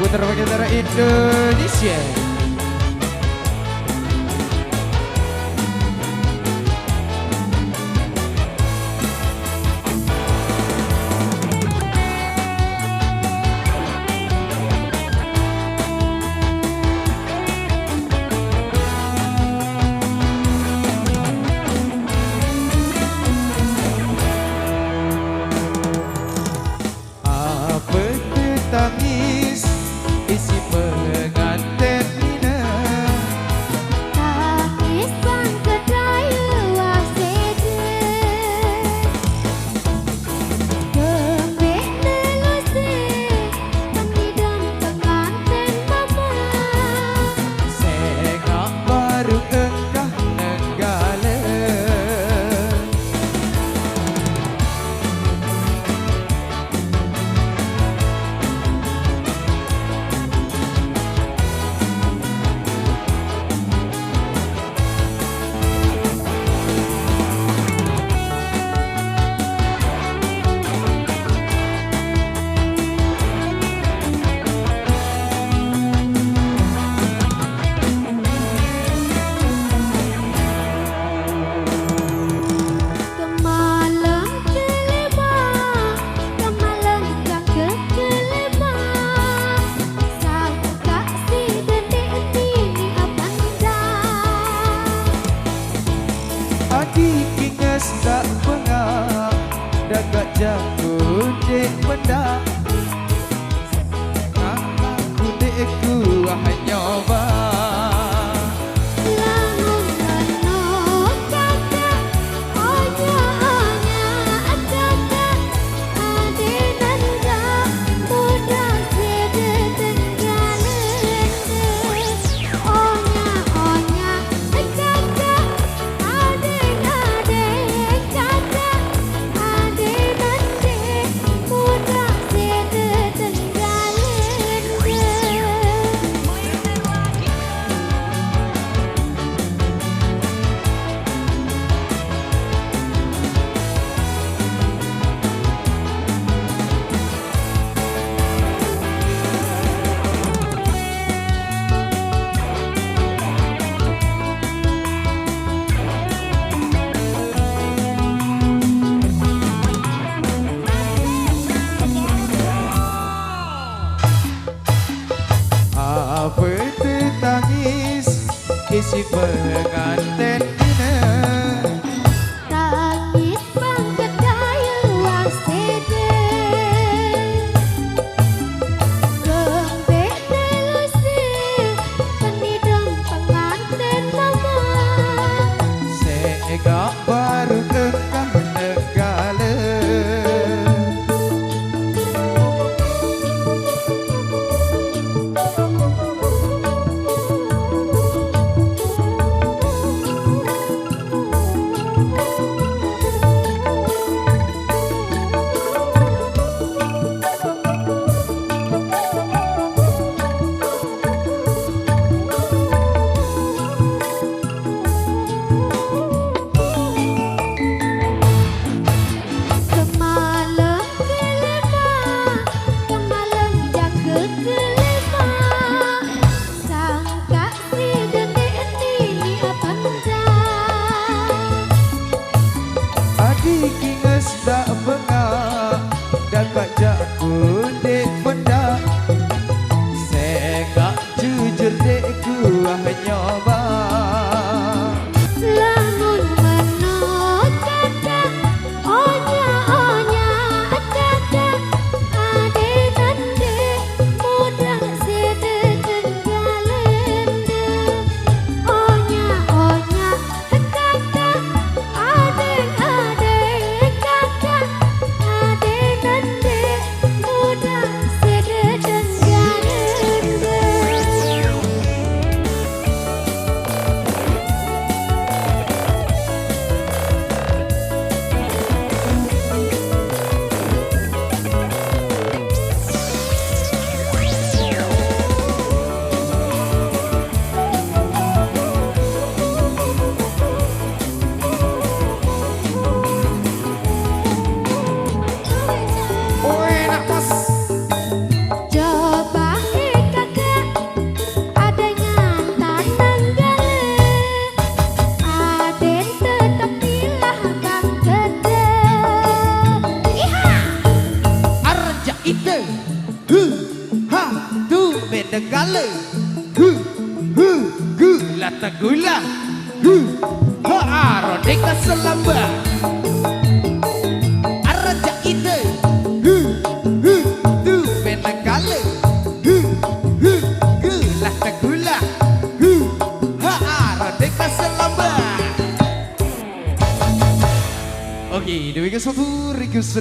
Putra Bagaimana Indonesia. Apa tangis isi pengantin minang. Tangis sang kedai waseda. Gembek nelusi penidam pengantin mama. Sengak baru engkah nenggala. Kemalang kelima, kemalang kak kelima. Sang kasih detik ini abanda. Adik ingat tak pengak dagat jauh dek benda. Aku dekku hanya Langun lanung kakak, onya kakak. Ade nanda muda sede tenggalen. Onya kakak, ade kakak. Ade nande muda sede tenggalen. apa tangis isi pengantin minang. Tangis bangkit daya waseda. Gembek nelusi penidam pengantin mama. Sengak baru engkah nenggala. gale gula tegula arodeka selamba araja ide bena gale gula tegula arodeka selamba. Oke, demi ke satu request